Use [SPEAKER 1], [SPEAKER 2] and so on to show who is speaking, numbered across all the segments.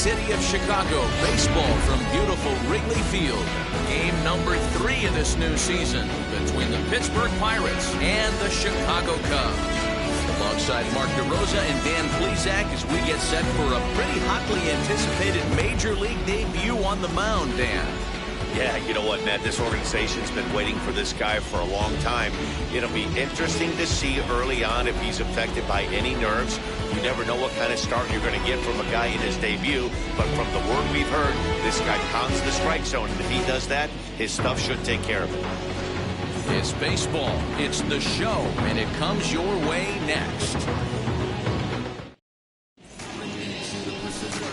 [SPEAKER 1] city of Chicago, baseball from beautiful Wrigley Field. Game number 3 of this new season between the Pittsburgh Pirates and the Chicago Cubs. Alongside Mark DeRosa and Dan Plesac as we get set for a pretty hotly anticipated Major League debut on the mound, Dan.
[SPEAKER 2] Yeah, you know what, Ned? This organization's been waiting for this guy for a long time. It'll be interesting to see early on if he's affected by any nerves. You never know what kind of start you're going to get from a guy in his debut. But from the word we've heard, this guy pounds the strike zone. And if he does that, his stuff should take care of it.
[SPEAKER 1] It's baseball. It's the show. And it comes your way next.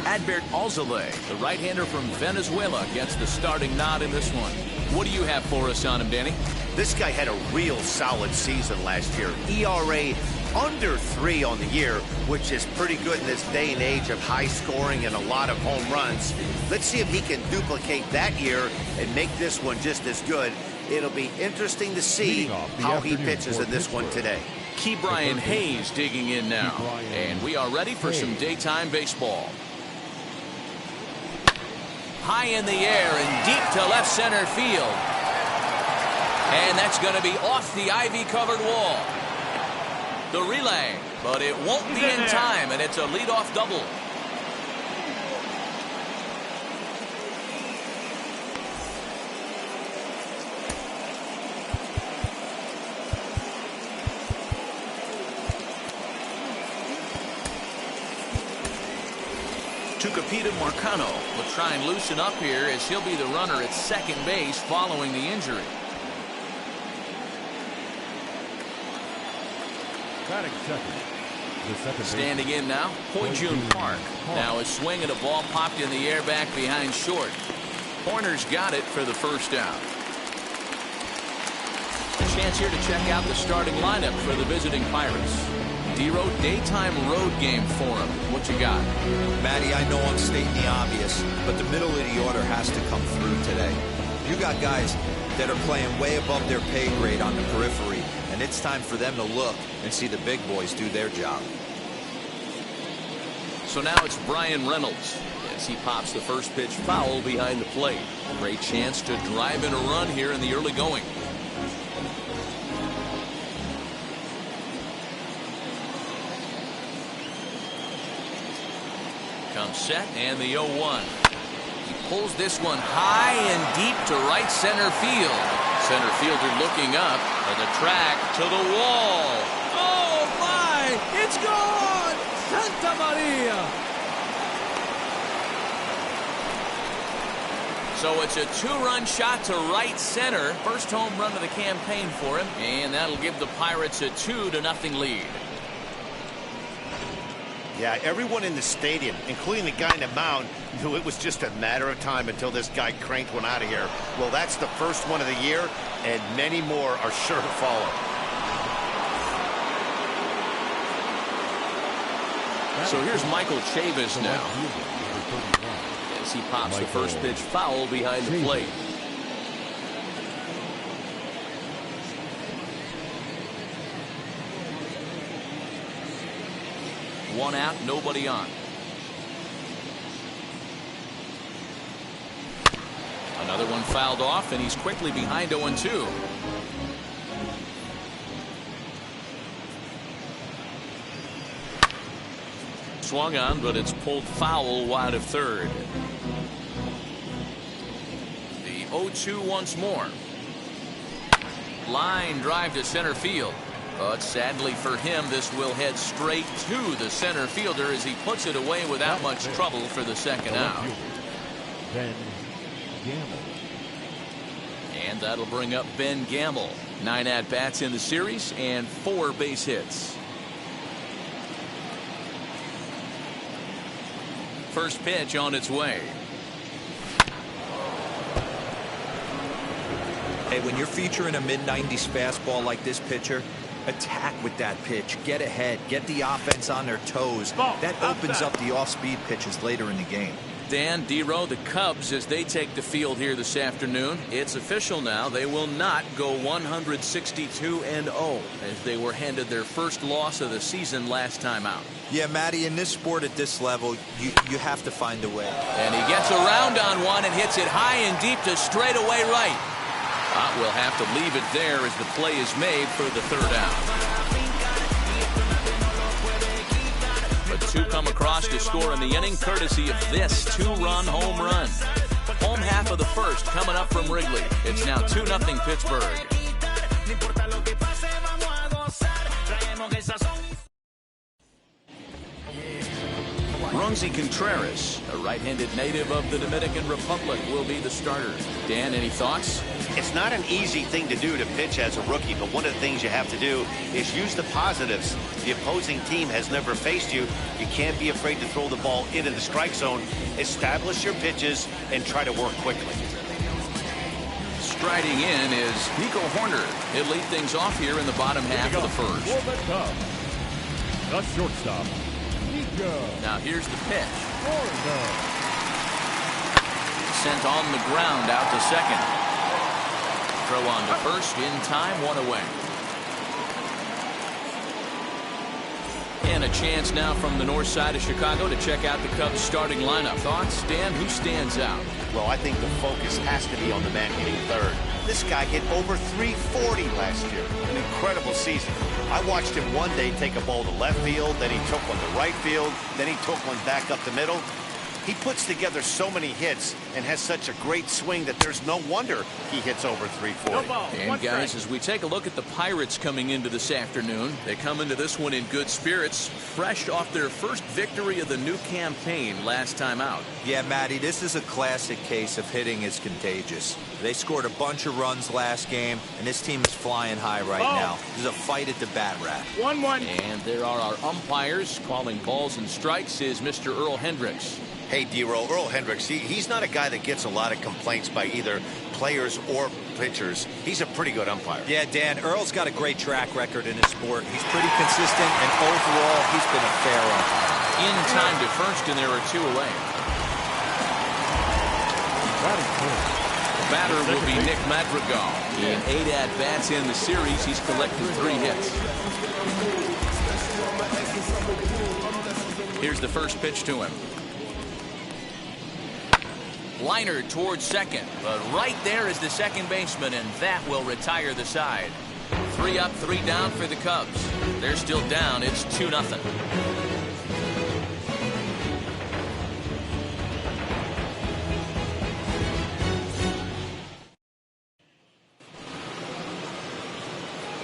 [SPEAKER 1] Adbert Alzolay, the right-hander from Venezuela, gets the starting nod in this one. What do you have for us on him, Danny?
[SPEAKER 2] This guy had a real solid season last year. ERA under 3 on the year, which is pretty good in this day and age of high scoring and a lot of home runs. Let's see if he can duplicate that year and make this one just as good. It'll be interesting to see how he pitches in this one today.
[SPEAKER 1] Key Brian Hayes digging in now. And we are ready for some daytime baseball. High in the air and deep to left center field. And that's going to be off the ivy-covered wall. The relay, but it won't be in time, and it's a leadoff double. Tyler Marcotte will try and loosen up here as he'll be the runner at second base following the injury. Standing in now, Ho-Jun Park. Now a swing and a ball popped in the air back behind short. Horner's got it for the first down. A chance here to check out the starting lineup for the visiting Pirates. D-Row, daytime road game for him. What you got?
[SPEAKER 3] Matty, I know I'm stating the obvious, but the middle of the order has to come through today. You got guys that are playing way above their pay grade on the periphery, and it's time for them to look and see the big boys do their job.
[SPEAKER 1] So now it's Brian Reynolds as he pops the first pitch foul behind the plate. Great chance to drive in a run here in the early going. Comes set and the 0-1. He pulls this one high and deep to right center field. Center fielder looking up to the track to the wall.
[SPEAKER 4] Oh my! It's gone! Santa Maria!
[SPEAKER 1] So it's a 2-run shot to right center. First home run of the campaign for him, and that'll give the Pirates a 2-0 lead.
[SPEAKER 2] Yeah, everyone in the stadium, including the guy in the mound, knew it was just a matter of time until this guy cranked one out of here. Well, that's the first one of the year, and many more are sure to follow.
[SPEAKER 1] So here's Michael Chavis now as he pops the first pitch foul behind the plate. One out, nobody on. Another one fouled off, and he's quickly behind 0-2. Swung on, but it's pulled foul wide of third. The 0-2 once more. Line drive to center field. But sadly for him, this will head straight to the center fielder as he puts it away without much trouble for the second out. And that'll bring up Ben Gamble. 9 at-bats in the series and 4 base hits. First pitch on its way.
[SPEAKER 3] Hey, when you're featuring a mid-90s fastball like this pitcher, attack with that pitch, get ahead, get the offense on their toes. That opens up the off-speed pitches later in the game.
[SPEAKER 1] Dan, D-Row, the Cubs, as they take the field here this afternoon, it's official now. They will not go 162-0 as they were handed their first loss of the season last time out.
[SPEAKER 3] Yeah, Matty, in this sport at this level, you have to find a way.
[SPEAKER 1] And he gets around on one and hits it high and deep to straightaway right. We'll have to leave it there as the play is made for the third out. But two come across to score in the inning, courtesy of this two-run home run. Home half of the first coming up from Wrigley. It's now 2-0 Pittsburgh. Ronzi Contreras, a right-handed native of the Dominican Republic, will be the starter. Dan, any thoughts?
[SPEAKER 2] It's not an easy thing to do to pitch as a rookie, but one of the things you have to do is use the positives. The opposing team has never faced you. You can't be afraid to throw the ball into the strike zone. Establish your pitches and try to work quickly.
[SPEAKER 1] Striding in is Nico Horner. He'll lead things off here in the bottom half of the first.
[SPEAKER 5] The shortstop.
[SPEAKER 1] Now here's the pitch. Sent on the ground out to second. Throw on to first in time, one away. And a chance now from the north side of Chicago to check out the Cubs starting lineup. Thoughts, Dan? Who stands out?
[SPEAKER 2] Well, I think the focus has to be on the man hitting third. This guy hit over 340 last year. An incredible season. I watched him one day take a ball to left field, then he took one to right field, then he took one back up the middle. He puts together so many hits and has such a great swing that there's no wonder he hits over 340.
[SPEAKER 1] And guys, as we take a look at the Pirates coming into this afternoon, they come into this one in good spirits, fresh off their first victory of the new campaign last time out.
[SPEAKER 3] Yeah, Matty, this is a classic case of hitting is contagious. They scored a bunch of runs last game, and this team is flying high right now. There's a fight at the bat rack.
[SPEAKER 5] 1-1.
[SPEAKER 1] And there are our umpires calling balls and strikes is Mr. Earl Hendricks.
[SPEAKER 2] Hey, D-Row, Earl Hendricks, he's not a guy that gets a lot of complaints by either players or pitchers. He's a pretty good umpire.
[SPEAKER 3] Yeah, Dan, Earl's got a great track record in his sport. He's pretty consistent, and overall, he's been a fair umpire.
[SPEAKER 1] In time to first, and there are two away. The batter will be Nick Madrigal. In 8 at-bats in the series, he's collected 3 hits. Here's the first pitch to him. Liner towards second, but right there is the second baseman, and that will retire the side. 3 up, 3 down for the Cubs. They're still down. It's 2-0.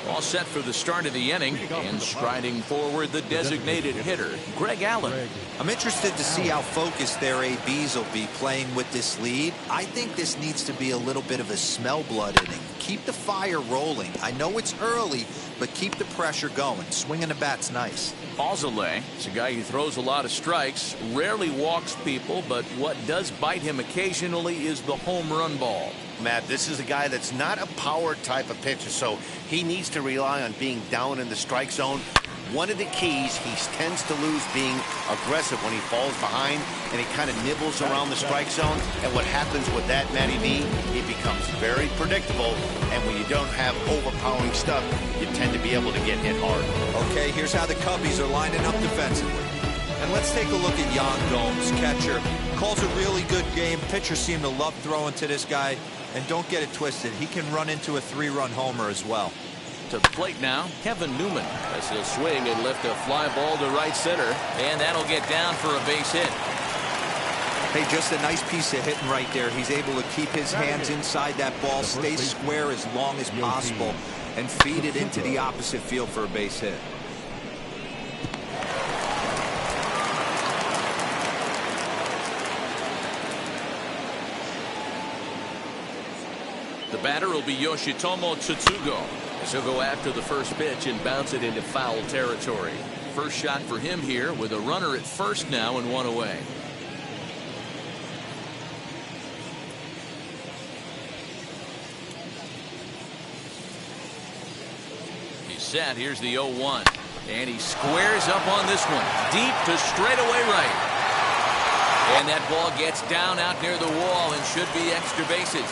[SPEAKER 1] All set for the start of the inning, and striding forward the designated hitter, Greg Allen.
[SPEAKER 3] I'm interested to see how focused their ABs will be playing with this lead. I think this needs to be a little bit of a smell blood inning. Keep the fire rolling. I know it's early, but keep the pressure going. Swinging the bat's nice.
[SPEAKER 1] Alzolay is a guy who throws a lot of strikes, rarely walks people, but what does bite him occasionally is the home run ball.
[SPEAKER 2] Matt, this is a guy that's not a power type of pitcher, so he needs to rely on being down in the strike zone. One of the keys, he tends to lose being aggressive when he falls behind, and he kind of nibbles around the strike zone. And what happens with that, Matty B, it becomes very predictable, and when you don't have overpowering stuff, you tend to be able to get hit hard.
[SPEAKER 3] Okay, here's how the Cubbies are lining up defensively. And let's take a look at Yan Gomes, catcher. Calls a really good game. Pitchers seem to love throwing to this guy. And don't get it twisted, he can run into a 3-run homer as well.
[SPEAKER 1] To the plate now, Kevin Newman, as he'll swing and lift a fly ball to right center, and that'll get down for a base hit.
[SPEAKER 3] Hey, just a nice piece of hitting right there. He's able to keep his hands inside that ball, stay square as long as possible, and feed it into the opposite field for a base hit.
[SPEAKER 1] The batter will be Yoshitomo Tsutsugo, as he'll go after the first pitch and bounce it into foul territory. First shot for him here with a runner at first now and 1 away. He's set. Here's the 0-1. And he squares up on this one. Deep to straightaway right. And that ball gets down out near the wall and should be extra bases.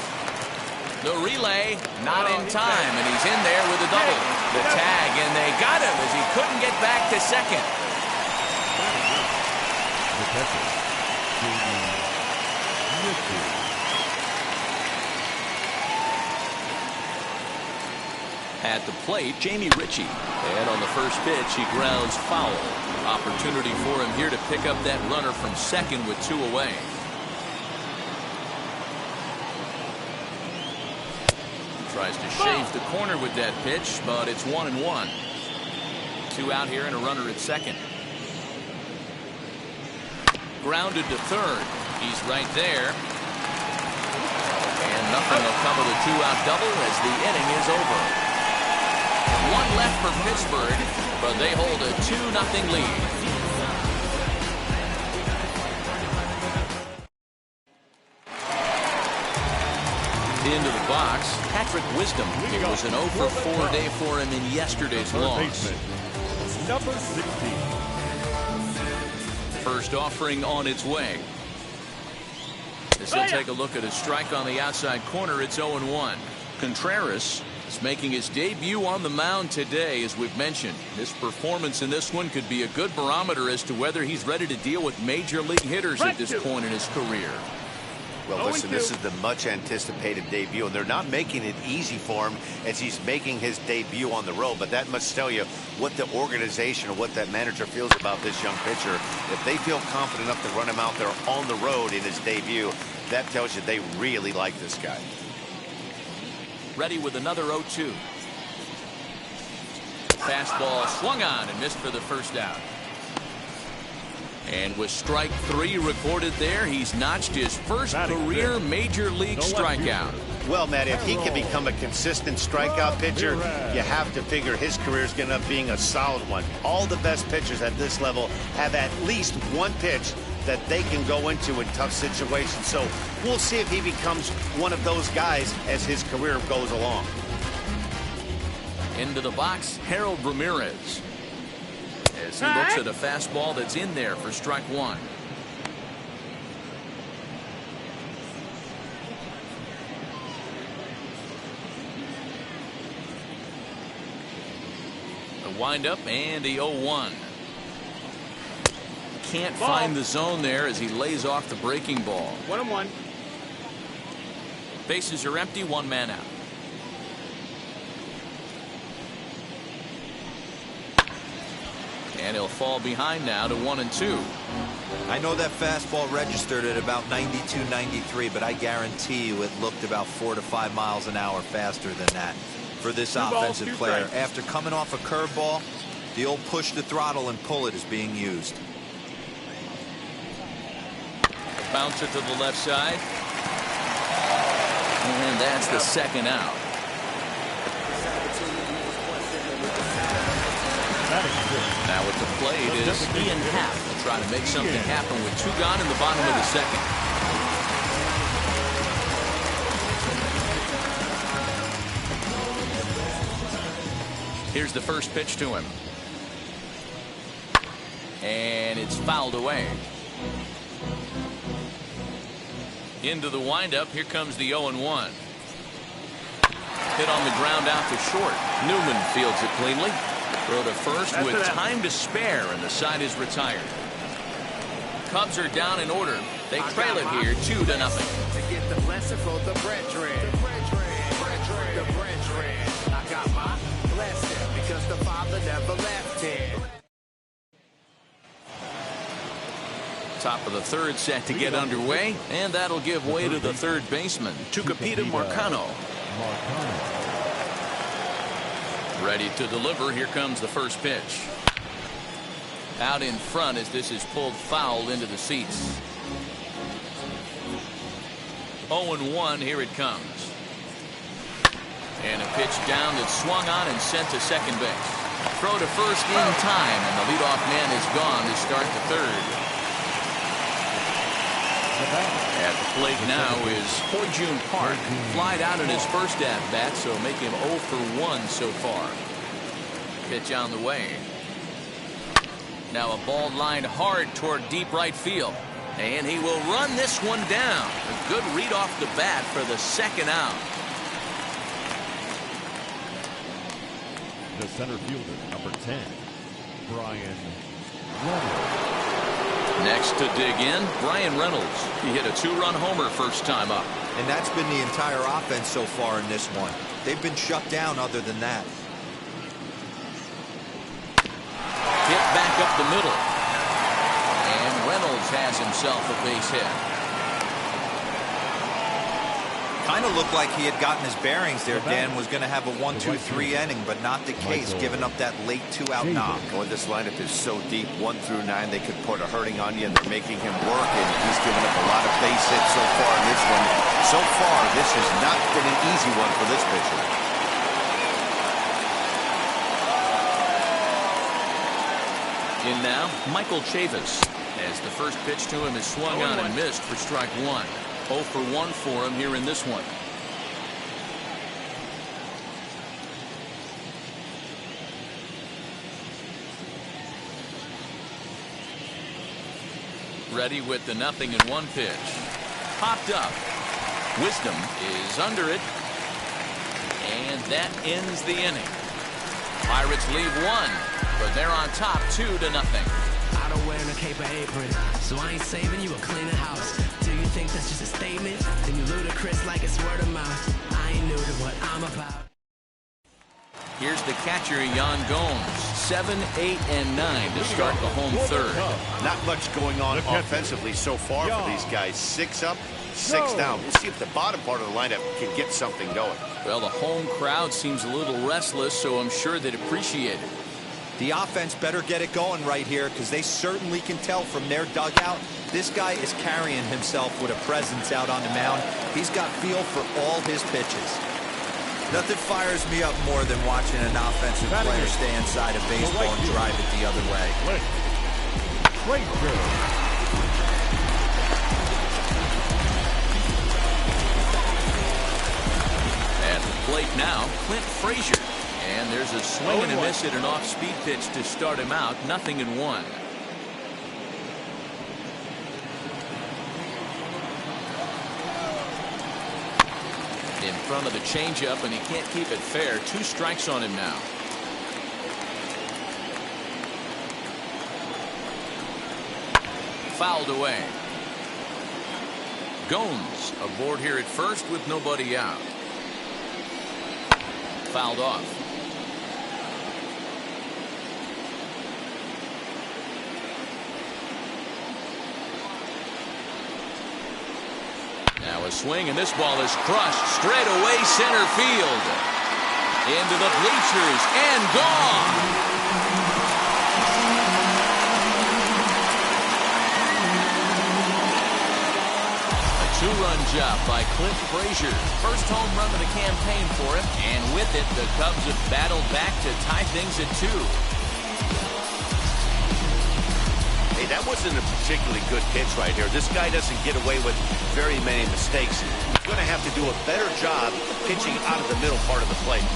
[SPEAKER 1] The relay, not in time, and he's in there with a double. The tag, and they got him as he couldn't get back to second.
[SPEAKER 5] The catcher,
[SPEAKER 1] At the plate, Jamie Ritchie. And on the first pitch, he grounds foul. Opportunity for him here to pick up that runner from second with 2 away. Tries to shave the corner with that pitch, but it's 1-1. 2 out here and a runner at second. Grounded to third. He's right there. And nothing will come of the 2-out double as the inning is over. 1 left for Pittsburgh, but they hold a 2-0 lead. Into the box, Patrick Wisdom. It was an 0 for 4 day for him in yesterday's loss.
[SPEAKER 5] number 16.
[SPEAKER 1] First offering on its way. As he'll take a look at a strike on the outside corner, it's 0-1. Contreras is making his debut on the mound today, as we've mentioned. This performance in this one could be a good barometer as to whether he's ready to deal with major league hitters at this point in his career.
[SPEAKER 2] Well, listen, this is the much anticipated debut, and they're not making it easy for him as he's making his debut on the road. But that must tell you what the organization or what that manager feels about this young pitcher. If they feel confident enough to run him out there on the road in his debut, that tells you they really like this guy.
[SPEAKER 1] Ready with another 0-2. Fastball swung on and missed for the first out. And with strike 3 recorded there, he's notched his first career major league strikeout.
[SPEAKER 2] Well, Matt, if he can become a consistent strikeout pitcher, you have to figure his career is going to end up being a solid one. All the best pitchers at this level have at least one pitch that they can go into in tough situations. So we'll see if he becomes one of those guys as his career goes along.
[SPEAKER 1] Into the box, Harold Ramirez. As he looks at a fastball that's in there for strike 1. The windup and the 0-1. Can't find the zone there as he lays off the breaking ball.
[SPEAKER 4] 1-1.
[SPEAKER 1] Bases are empty, 1 man out. And he'll fall behind now to 1-2.
[SPEAKER 3] I know that fastball registered at about 92, 93, but I guarantee you it looked about 4 to 5 miles an hour faster than that for this offensive player. After coming off a curveball, the old push the throttle and pull it is being used.
[SPEAKER 1] Bouncer to the left side. And that's the second out. Now at the plate is Ian Happ. Will try to make something happen with 2 gone in the bottom of the second. Here's the first pitch to him. And it's fouled away. Into the windup. Here comes the 0-1. Hit on the ground out to short. Newman fields it cleanly. Throw to first with time to spare, and the side is retired. Cubs are down in order. They trail it here 2-0.
[SPEAKER 6] To get the blessing for the brethren. I got my blessing because the Father never left him.
[SPEAKER 1] Top of the third set to get underway, and that'll give way to the third baseman, Tyler Marcotte. Ready to deliver. Here comes the first pitch. Out in front as this is pulled foul into the seats. 0-1. Here it comes. And a pitch down that's swung on and sent to second base. Throw to first in time, and the leadoff man is gone to start the third. At the plate now is Ho-Jun Park. Flied out in his first at-bat, so make him 0 for 1 so far. Pitch on the way. Now a ball lined hard toward deep right field. And he will run this one down. A good read off the bat for the second out.
[SPEAKER 5] The center fielder, number 10, Brian Reynolds.
[SPEAKER 1] Next to dig in, Brian Reynolds. He hit a 2-run homer first time up.
[SPEAKER 3] And that's been the entire offense so far in this one. They've been shut down other than that.
[SPEAKER 1] Hit back up the middle. And Reynolds has himself a base hit.
[SPEAKER 3] Kind of looked like he had gotten his bearings there. Dan was going to have a 1-2-3 inning, but not the case, giving up that late 2-out knock.
[SPEAKER 2] Well, this lineup is so deep, 1 through 9, they could put a hurting on you, and they're making him work, and he's given up a lot of base hits so far in this one. So far, this has not been an easy one for this pitcher.
[SPEAKER 1] In now, Michael Chavis, as the first pitch to him is swung on and missed for strike 1. 0 for 1 for him here in this one. Ready with the 0-1 pitch. Popped up. Wisdom is under it. And that ends the inning. Pirates leave 1, but they're on top 2-0.
[SPEAKER 6] I don't wear a cape or apron, so I ain't saving you or cleaning house. Do you think that's just a statement? Then you ludicrous like it's word of mouth. I ain't new to what I'm about.
[SPEAKER 1] Here's the catcher, Yan Gomes. 7, 8, and 9 to start the home third.
[SPEAKER 2] Not much going on offensively so far for these guys. 6 up, 6 down. We'll see if the bottom part of the lineup can get something going.
[SPEAKER 1] Well, the home crowd seems a little restless, so I'm sure they'd appreciate it.
[SPEAKER 3] The offense better get it going right here, because they certainly can tell from their dugout this guy is carrying himself with a presence out on the mound. He's got feel for all his pitches. Nothing fires me up more than watching an offensive player stay inside a baseball and drive it the other way.
[SPEAKER 1] At the plate now, Clint Frazier. And there's a swing and a miss at an off-speed pitch to start him out. 0-1. In front of the changeup, and he can't keep it fair. 2 strikes on him now. Fouled away. Gomes aboard here at first with nobody out. Fouled off. Now a swing, and this ball is crushed straight away center field. Into the bleachers and gone. A 2-run job by Clint Frazier. First home run of the campaign for him, and with it, the Cubs have battled back to tie things at 2.
[SPEAKER 2] Hey, that wasn't a particularly good pitch right here. This guy doesn't get away with very many mistakes. He's going to have to do a better job pitching out of the middle part of the plate.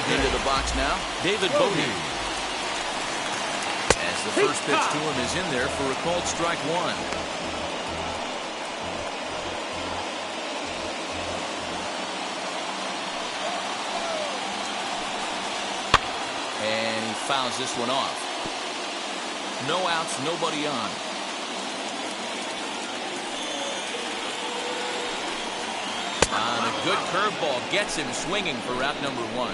[SPEAKER 1] Into the box now, David Bodie. As the first pitch to him is in there for a called strike 1. And he fouls this one off. No outs, nobody on. And a good curveball gets him swinging for out number 1.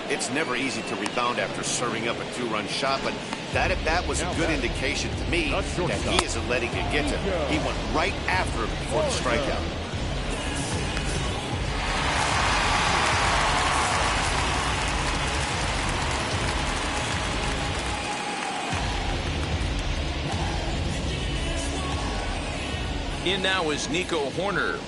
[SPEAKER 2] It's never easy to rebound after serving up a 2-run shot, but that at bat was a good indication to me that he isn't letting it get to him. He went right after him before the strikeout.
[SPEAKER 1] In now is Nico Horner.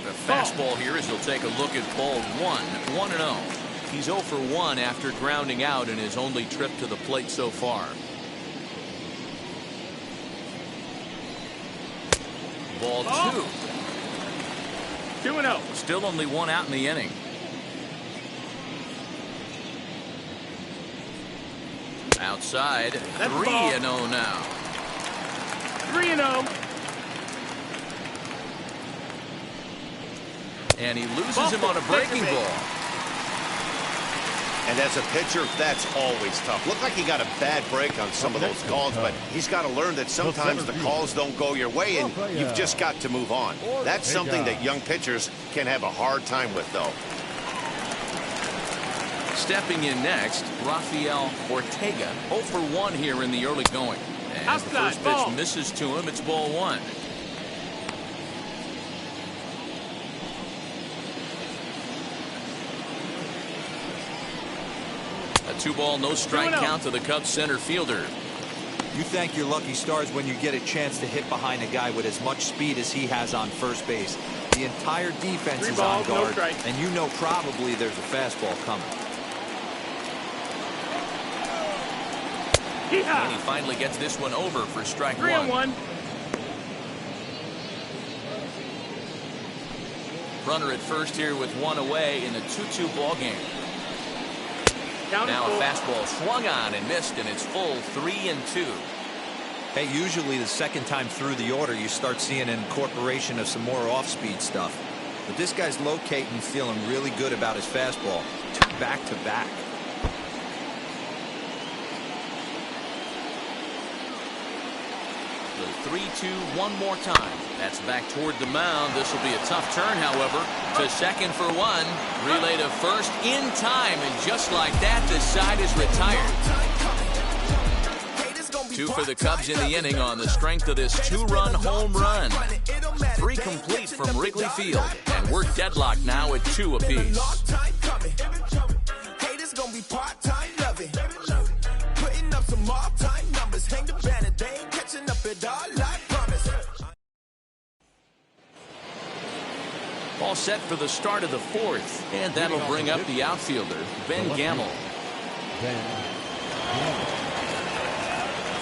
[SPEAKER 1] The fastball here as he'll take a look at ball 1. 1-0. He's 0 for 1 after grounding out in his only trip to the plate so far. Ball 2.
[SPEAKER 7] 2-0.
[SPEAKER 1] Still only one out in the inning. Outside, 3-0 now.
[SPEAKER 7] 3-0.
[SPEAKER 1] And he loses him on a breaking ball.
[SPEAKER 2] And as a pitcher, that's always tough. Looked like he got a bad break on some of those calls, but he's got to learn that sometimes the calls don't go your way, and you've just got to move on. That's something that young pitchers can have a hard time with, though.
[SPEAKER 1] Stepping in next, Rafael Ortega, 0 for 1 here in the early going. As the first pitch misses to him, it's ball 1. A 2-ball, no strike count to the Cubs center fielder.
[SPEAKER 3] You thank your lucky stars when you get a chance to hit behind a guy with as much speed as he has on first base. The entire defense is on guard, and you know probably there's a fastball coming.
[SPEAKER 1] And he finally gets this one over for strike 1. Runner at first here with 1 away in a 2-2 ball game. Now a fastball swung on and missed, and it's full 3-2.
[SPEAKER 3] Hey, usually the second time through the order you start seeing an incorporation of some more off-speed stuff. But this guy's locating, feeling really good about his fastball. 2 back-to-back.
[SPEAKER 1] The 3-2 one more time. That's back toward the mound. This will be a tough turn, however. To second for 1. Relay to first in time, and just like that, the side is retired. 2 for the Cubs in the inning on the strength of this 2-run home run. 3 complete from Wrigley Field, and we're deadlocked now at 2 apiece. All set for the start of the 4th, and that'll bring up the outfielder, Ben Gamel.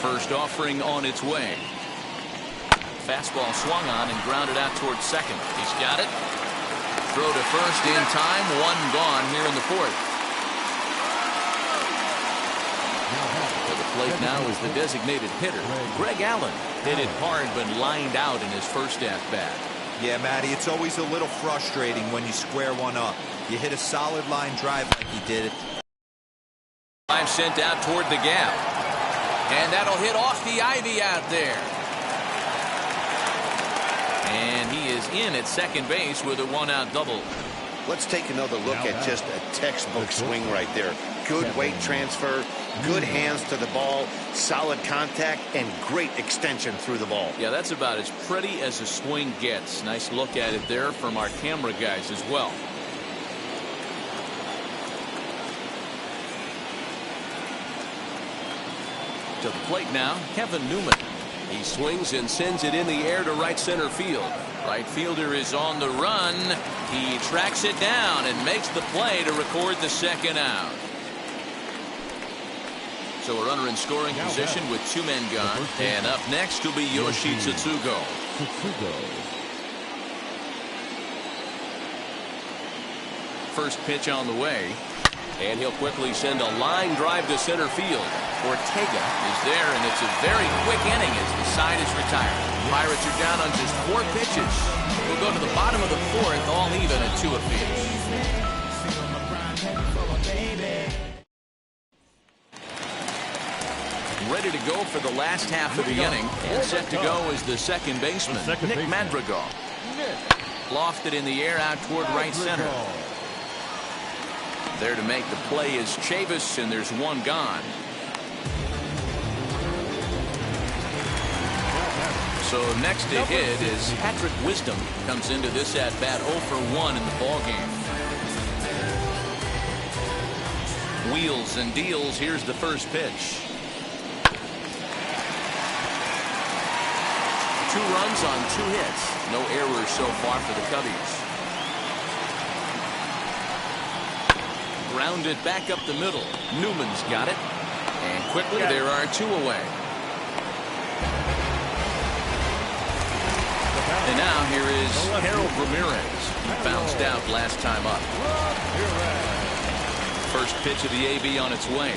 [SPEAKER 1] First offering on its way. Fastball swung on and grounded out towards second. He's got it. Throw to first in time. 1 gone here in the 4th. To the plate now is the designated hitter, Greg Allen. Hit it hard but lined out in his first at-bat.
[SPEAKER 3] Yeah, Matty, it's always a little frustrating when you square one up. You hit a solid line drive like he did.
[SPEAKER 1] 5 sent out toward the gap. And that'll hit off the ivy out there. And he is in at second base with a 1-out double.
[SPEAKER 2] Let's take another look at just a textbook swing right there. Good weight transfer, good hands to the ball, solid contact, and great extension through the ball.
[SPEAKER 1] Yeah, that's about as pretty as a swing gets. Nice look at it there from our camera guys as well. To the plate now, Kevin Newman. He swings and sends it in the air to right center field. Right fielder is on the run. He tracks it down and makes the play to record the 2nd out. So a runner in scoring position with 2 men gone. And up next will be Yoshi Tsutsugo. First pitch on the way. And he'll quickly send a line drive to center field. Ortega is there, and it's a very quick inning as the side is retired. Pirates are down on just 4 pitches. We'll go to the bottom of the 4th, all even at 2 apiece. Ready to go for the last half of the inning, and set to go is the second baseman, Nick Madrigal. Lofted in the air out toward right center. There to make the play is Chavis, and there's 1 gone. So next to hit is Patrick Wisdom. Comes into this at-bat 0 for 1 in the ballgame. Wheels and deals. Here's the first pitch. 2 runs on 2 hits. No errors so far for the Cubbies. Grounded back up the middle. Newman's got it. And quickly there are 2 away. And now here is Harold Ramirez. He bounced out last time up. First pitch of the AB on its way.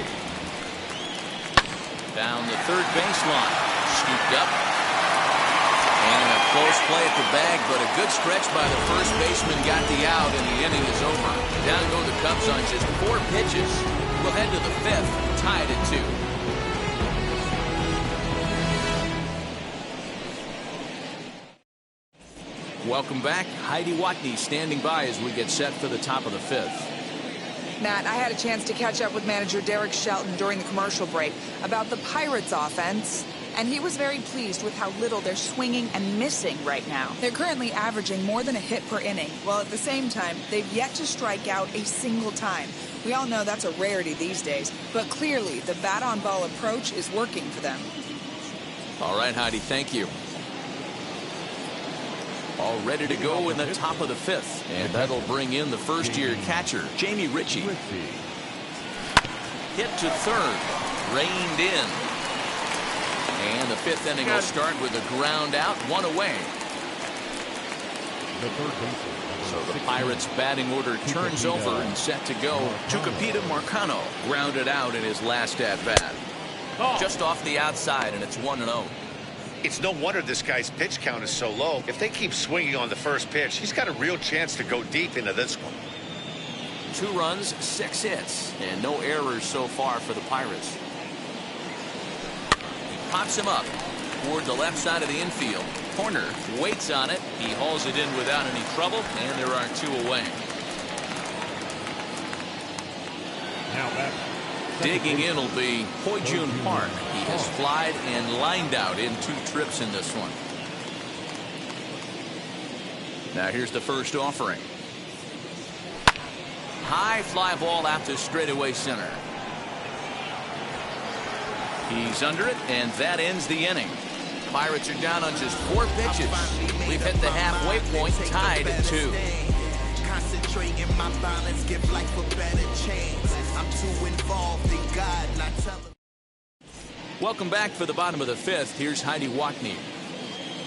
[SPEAKER 1] Down the third baseline. Scooped up. And a close play at the bag, but a good stretch by the first baseman got the out, and the inning is over. Down go the Cubs on just 4 pitches. We'll head to the 5th, tied at 2. Welcome back. Heidi Watney standing by as we get set for the top of the 5th.
[SPEAKER 7] Matt, I had a chance to catch up with manager Derek Shelton during the commercial break about the Pirates offense, and he was very pleased with how little they're swinging and missing right now. They're currently averaging more than a hit per inning, while at the same time, they've yet to strike out a single time. We all know that's a rarity these days, but clearly the bat-on-ball approach is working for them.
[SPEAKER 1] All right, Heidi, thank you. All ready to go in the top of the 5th. And that'll bring in the first-year catcher, Jamie Ritchie. Hit to third. Reined in. And the 5th inning will start with a ground out, 1 away. So the Pirates' batting order turns over and set to go. Tyler Marcotte grounded out in his last at-bat. Just off the outside, and it's 1-0.
[SPEAKER 2] It's no wonder this guy's pitch count is so low. If they keep swinging on the first pitch, he's got a real chance to go deep into this one.
[SPEAKER 1] 2 runs, 6 hits, and no errors so far for the Pirates. Pops him up toward the left side of the infield. Corner waits on it. He hauls it in without any trouble, and there are 2 away.
[SPEAKER 5] Now back.
[SPEAKER 1] Digging in will be Hoi-Jun Park. He has flied and lined out in 2 trips in this one. Now here's the first offering. High fly ball out to straightaway center. He's under it, and that ends the inning. Pirates are down on just 4 pitches. We've hit the halfway point, tied at 2.
[SPEAKER 6] Concentrate in my balance, give life a better chance. I'm too involved in God, not telling.
[SPEAKER 1] Welcome back for the bottom of the 5th. Here's Heidi Watney.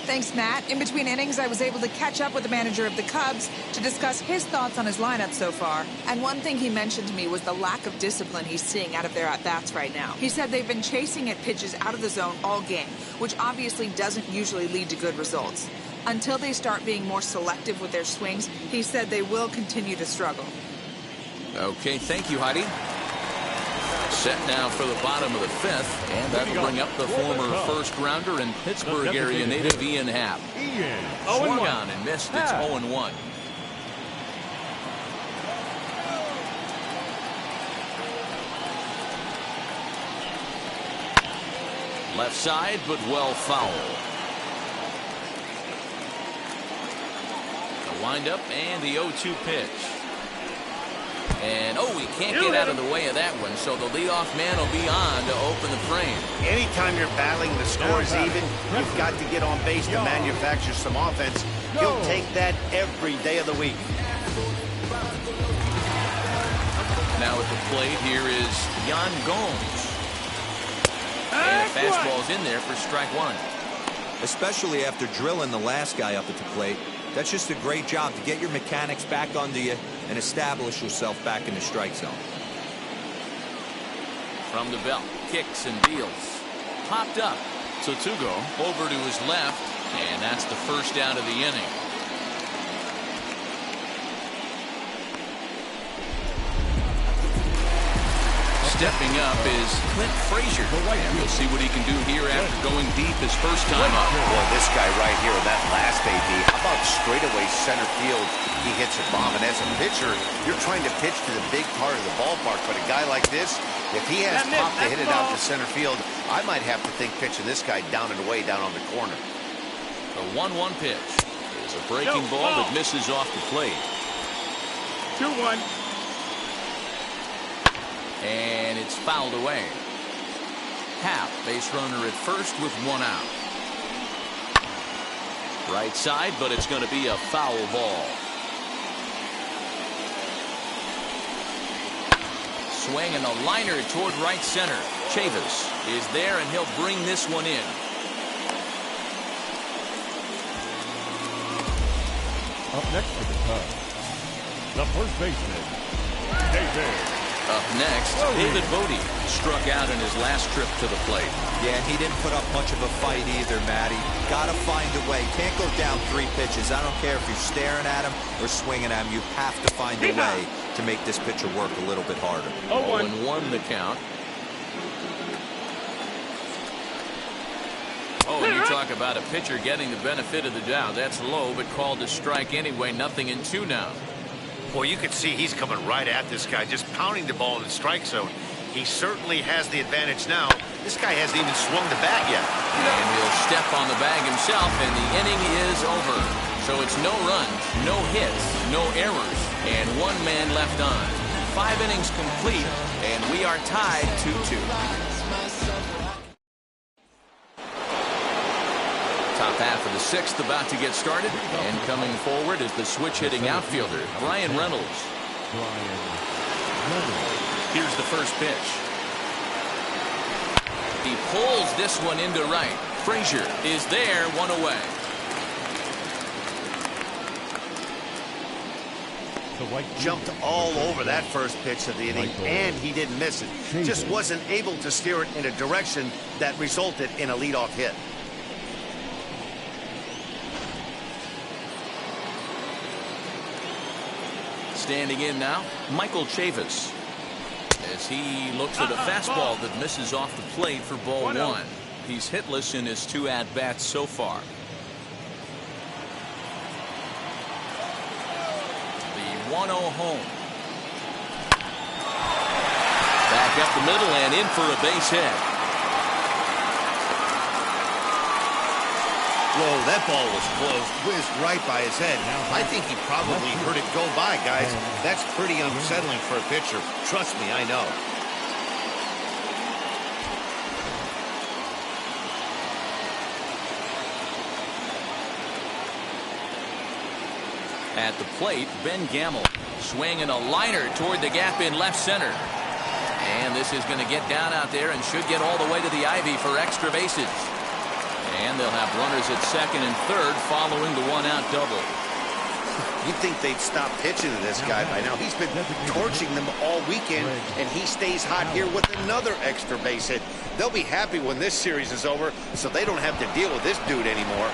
[SPEAKER 7] Thanks, Matt. In between innings, I was able to catch up with the manager of the Cubs to discuss his thoughts on his lineup so far. And one thing he mentioned to me was the lack of discipline he's seeing out of their at-bats right now. He said they've been chasing at pitches out of the zone all game, which obviously doesn't usually lead to good results. Until they start being more selective with their swings, he said they will continue to struggle.
[SPEAKER 1] Okay, thank you, Heidi. Set now for the bottom of the 5th, and that'll bring up the former first-rounder and Pittsburgh area native Ian Happ. Swung on and missed. It's 0-1. Left side, but well foul. The windup and the 0-2 pitch. And, he can't get out of the way of that one, so the leadoff man will be on to open the frame.
[SPEAKER 2] Anytime you're battling, the score is even, you've got to get on base to manufacture some offense. He'll take that every day of the week.
[SPEAKER 1] Now at the plate, here is Yan Gomes. And a fastball's in there for strike 1.
[SPEAKER 3] Especially after drilling the last guy up at the plate. That's just a great job to get your mechanics back under you and establish yourself back in the strike zone.
[SPEAKER 1] From the belt, kicks and deals. Popped up. Tsutsugo over to his left, and that's the first out of the inning. Stepping up is Clint Frazier. And we'll see what he can do here after going deep his first time up.
[SPEAKER 2] Boy, this guy right here, that last AB, how about straightaway center field? He hits a bomb, and as a pitcher, you're trying to pitch to the big part of the ballpark, but a guy like this, if he has pop to hit it out to center field, I might have to think pitching this guy down and away down on the corner.
[SPEAKER 1] The 1-1 pitch is a breaking ball that misses off the plate.
[SPEAKER 4] 2-1.
[SPEAKER 1] And it's fouled away. Happ, base runner at first with 1 out. Right side, but it's going to be a foul ball. Swing and a liner toward right center. Chavis is there, and he'll bring this one in.
[SPEAKER 5] Up next for the Cubs, the first baseman, David.
[SPEAKER 1] Up next, David Bodie struck out in his last trip to the plate.
[SPEAKER 3] Yeah, and he didn't put up much of a fight either, Matty. Got to find a way. Can't go down 3 pitches. I don't care if you're staring at him or swinging at him. You have to find a way to make this pitcher work a little bit harder.
[SPEAKER 1] 0-1 the count. Oh, and you talk about a pitcher getting the benefit of the doubt. That's low, but called a strike anyway. 0-2 now.
[SPEAKER 2] Well, you can see he's coming right at this guy, just pounding the ball in the strike zone. He certainly has the advantage now. This guy hasn't even swung the bat yet.
[SPEAKER 1] And he'll step on the bag himself, and the inning is over. So it's no runs, no hits, no errors, and 1 man left on. 5 innings complete, and we are tied 2-2. Top half of the 6th about to get started, and coming forward is the switch-hitting outfielder, Brian Reynolds. Here's the first pitch. He pulls this one into right. Frazier is there, 1 away.
[SPEAKER 2] Jumped all over that first pitch of the inning, and he didn't miss it. Just wasn't able to steer it in a direction that resulted in a leadoff hit.
[SPEAKER 1] Standing in now, Michael Chavis, as he looks at a fastball that misses off the plate for ball 1. He's hitless in his 2 at-bats so far. The 1-0 home. Back up the middle and in for a base hit.
[SPEAKER 2] Whoa, that ball was close, whizzed right by his head. I think he probably heard it go by, guys. That's pretty unsettling for a pitcher. Trust me, I know.
[SPEAKER 1] At the plate, Ben Gamble swinging a liner toward the gap in left center. And this is going to get down out there and should get all the way to the ivy for extra bases. And they'll have runners at 2nd and 3rd following the 1-out double.
[SPEAKER 2] You'd think they'd stop pitching to this guy by now. He's been torching them all weekend, and he stays hot here with another extra base hit. They'll be happy when this series is over, so they don't have to deal with this dude anymore.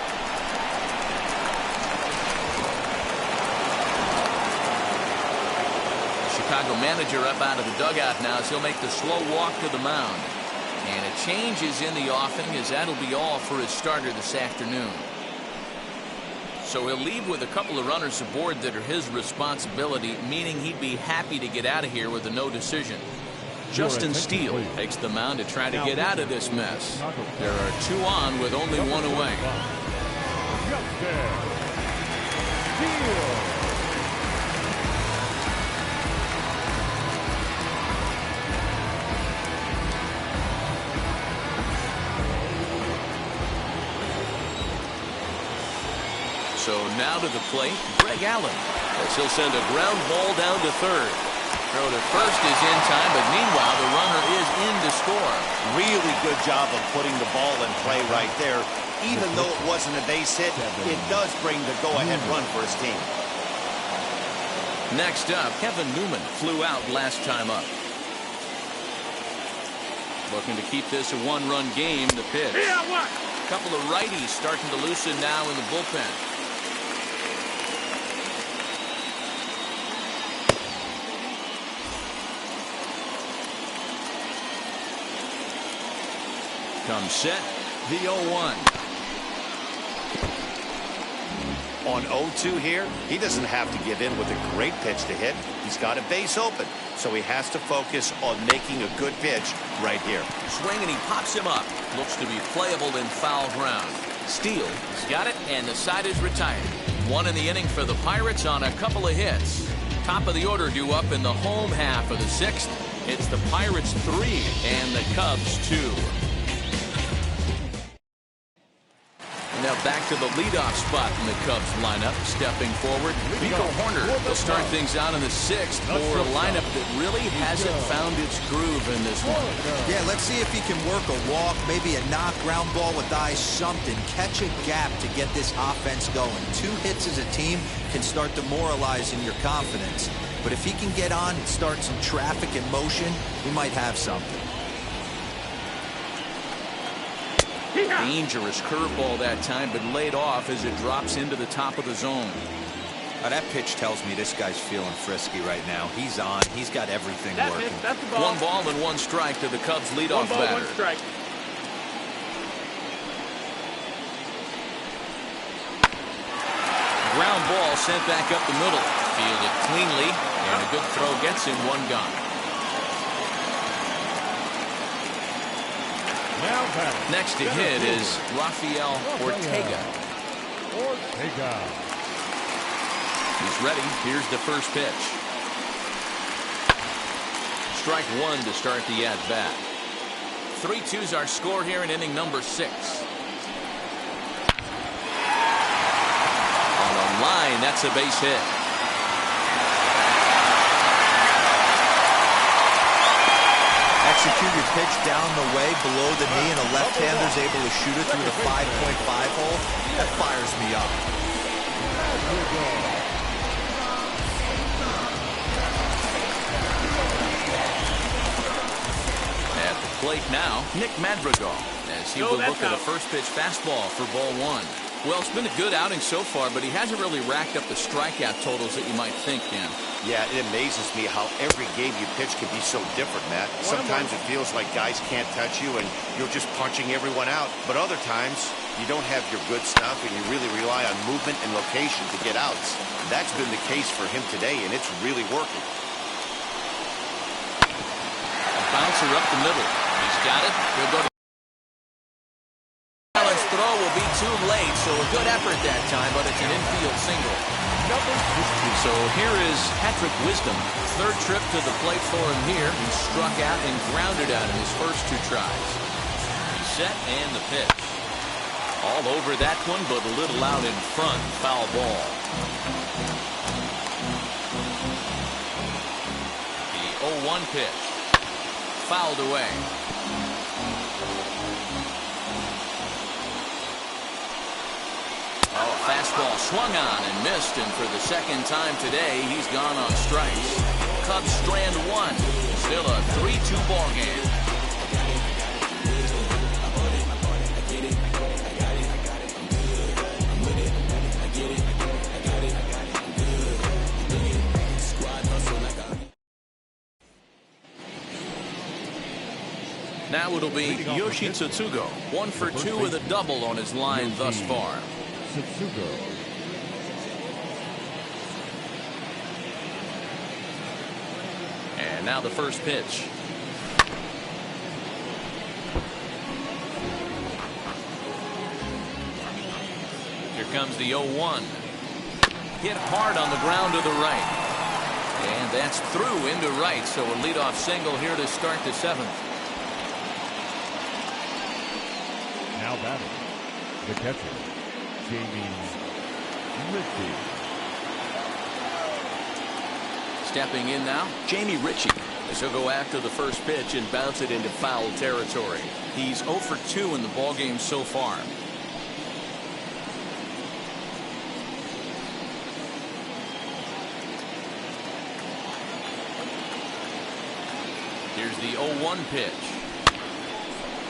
[SPEAKER 1] The Chicago manager up out of the dugout now as he'll make the slow walk to the mound. And a change is in the offing, as that'll be all for his starter this afternoon. So he'll leave with a couple of runners aboard that are his responsibility, meaning he'd be happy to get out of here with a no decision. Justin Steele takes the mound to try to get out of this mess. There are 2 on with only 1 away. So now to the plate, Greg Allen, as he'll send a ground ball down to 3rd. Throw to first is in time, but meanwhile the runner is in to score.
[SPEAKER 2] Really good job of putting the ball in play right there. Even though it wasn't a base hit, it does bring the go-ahead run for his team.
[SPEAKER 1] Next up, Kevin Newman flew out last time up. Looking to keep this a 1-run game. The pitch. A couple of righties starting to loosen now in the bullpen. Comes set, the 0-1.
[SPEAKER 2] On 0-2 here, he doesn't have to give in with a great pitch to hit. He's got a base open, so he has to focus on making a good pitch right here.
[SPEAKER 1] Swing and he pops him up. Looks to be playable in foul ground. Steele has got it, and the side is retired. 1 in the inning for the Pirates on a couple of hits. Top of the order due up in the home half of the 6th. It's the Pirates 3 and the Cubs 2. Now Now back to the leadoff spot in the Cubs lineup. Stepping forward, Vico Horner will start things out in the 6th for a lineup that really hasn't found its groove in this one.
[SPEAKER 3] Yeah, let's see if he can work a walk, maybe a knock, ground ball with eyes, something. Catch a gap to get this offense going. 2 hits as a team can start demoralizing your confidence. But if he can get on and start some traffic in motion, we might have something.
[SPEAKER 1] Dangerous curveball that time, but laid off as it drops into the top of the zone.
[SPEAKER 3] Now that pitch tells me this guy's feeling frisky right now. He's on. He's got everything working.
[SPEAKER 4] That's the ball.
[SPEAKER 1] 1 ball and 1 strike to the Cubs leadoff
[SPEAKER 4] 1 ball,
[SPEAKER 1] batter.
[SPEAKER 4] 1 strike.
[SPEAKER 1] Ground ball sent back up the middle. Fielded cleanly, and a good throw gets him 1 gone. Next to hit is Rafael Ortega. He's ready. Here's the first pitch. Strike 1 to start the at-bat. 3-2's our score here in inning number 6. On the line, that's a base hit.
[SPEAKER 3] Execute your pitch down the way below the knee, and a left-hander's able to shoot it through the 5.5 hole. That fires me up.
[SPEAKER 1] At the plate now, Nick Madrigal, as he will look at a first pitch fastball for ball 1. Well, it's been a good outing so far, but he hasn't really racked up the strikeout totals that you might think, Dan.
[SPEAKER 2] Yeah, it amazes me how every game you pitch can be so different, Matt. Sometimes it feels like guys can't touch you and you're just punching everyone out. But other times, you don't have your good stuff and you really rely on movement and location to get outs. That's been the case for him today, and it's really working.
[SPEAKER 1] A bouncer up the middle. He's got it. He'll go to throw will be too late, so a good effort that time, but it's an infield single. So here is Patrick Wisdom. 3rd trip to the plate for him here. He struck out and grounded out in his first 2 tries. He's set and the pitch. All over that one, but a little out in front. Foul ball. The 0-1 pitch. Fouled away. Fastball swung on and missed, and for the 2nd time today, he's gone on strikes. Cubs strand 1. Still a 3-2 ball game. Now it'll be Yoshi Tsutsugo. 1 for 2 with a double on his line thus far. And now the first pitch. Here comes the 0-1. Hit hard on the ground to the right. And that's through into right, so a leadoff single here to start the 7th.
[SPEAKER 5] Now batting, the catcher, Jamie Ritchie.
[SPEAKER 1] Stepping in now, Jamie Ritchie, as he'll go after the first pitch and bounce it into foul territory. He's 0 for 2 in the ballgame so far. Here's the 0-1 pitch.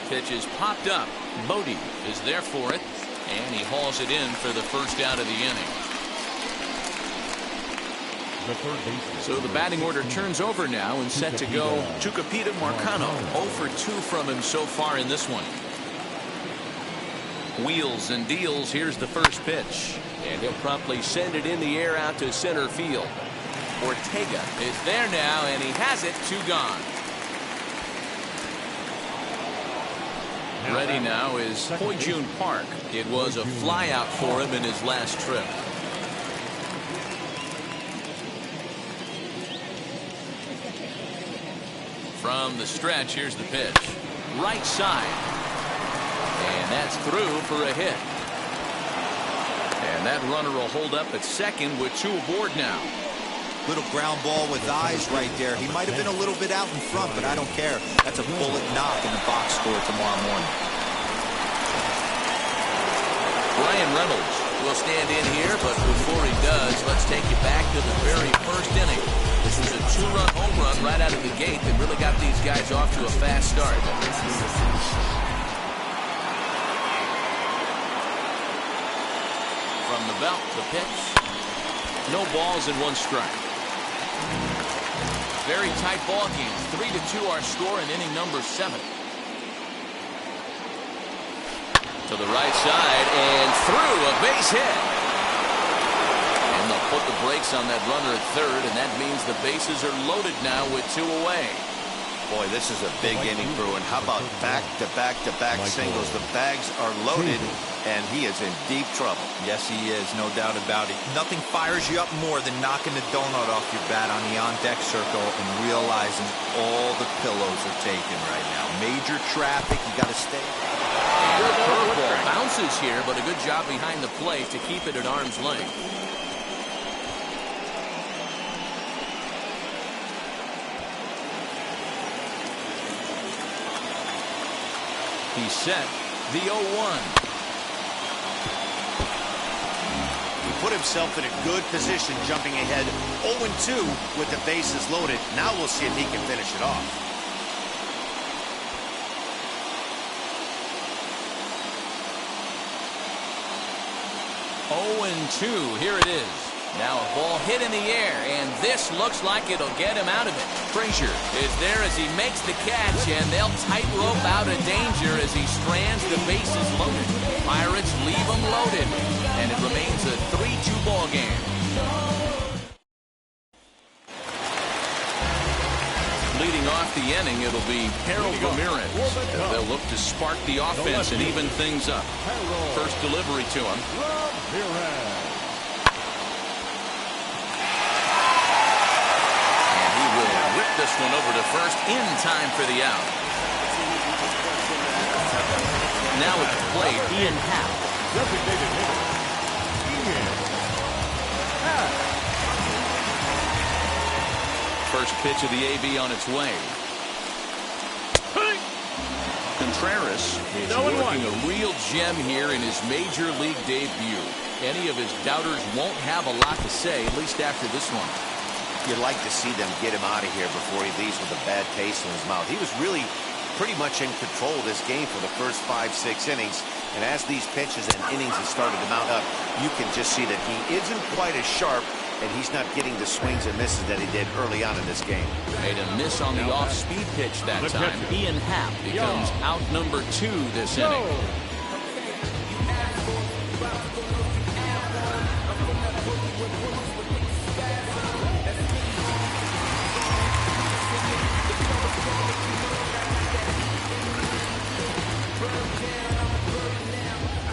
[SPEAKER 1] Pitch is popped up. Bodie is there for it, and he hauls it in for the first out of the inning. So the batting order turns over now and set to go. Tyler Marcotte, 0 for 2 from him so far in this one. Wheels and deals. Here's the first pitch, and he'll promptly send it in the air out to center field. Ortega is there now, and he has it. 2 gone. Ready now is Hoi-Jun Park. It was a flyout for him in his last trip. From the stretch, here's the pitch. Right side. And that's through for a hit. And that runner will hold up at second with 2 aboard now.
[SPEAKER 3] Little ground ball with eyes right there. He might have been a little bit out in front, but I don't care. That's a bullet knock in the box score tomorrow morning.
[SPEAKER 1] Brian Reynolds will stand in here, but before he does, let's take you back to the very first inning. This was a 2-run home run right out of the gate that really got these guys off to a fast start. From the belt, the pitch. No balls and 1 strike. Very tight ball game. 3-2 our score in inning number 7. To the right side and through, a base hit. And they'll put the brakes on that runner at third, and that means the bases are loaded now with 2 away.
[SPEAKER 2] Boy, this is a big inning, Bruin. How about back-to-back-to-back singles? The bags are loaded, and he is in deep trouble.
[SPEAKER 3] Yes, he is, no doubt about it. Nothing fires you up more than knocking the donut off your bat on the on-deck circle and realizing all the pillows are taken right now. Major traffic, you got to stay.
[SPEAKER 1] Curveball bounces here, but a good job behind the plate to keep it at arm's length. He's set. The 0-1.
[SPEAKER 2] He put himself in a good position jumping ahead 0-2 with the bases loaded. Now we'll see if he can finish it off.
[SPEAKER 1] Oh, 2. Here it is. Now a ball hit in the air, and this looks like it'll get him out of it. Frazier is there as he makes the catch, and they'll tightrope out of danger as he strands the bases loaded. Pirates leave him loaded, and it remains a 3-2 ball game. Leading off the inning, it'll be Harold Ramirez. They'll look to spark the offense and even things up. First delivery to him. This one over to first in time for the out. Now at the plate, Ian Happ.
[SPEAKER 5] Designated hitter, Ian Happ.
[SPEAKER 1] First pitch of the AB on its way. Contreras is working a real gem here in his major league debut. Any of his doubters won't have a lot to say, at least after this one.
[SPEAKER 2] You'd like to see them get him out of here before he leaves with a bad taste in his mouth. He was really pretty much in control of this game for the first 5-6 innings. And as these pitches and innings have started to mount up, you can just see that he isn't quite as sharp, and he's not getting the swings and misses that he did early on in this game.
[SPEAKER 1] Made a miss on the off-speed pitch that time. Ian Happ becomes out number 2 this inning.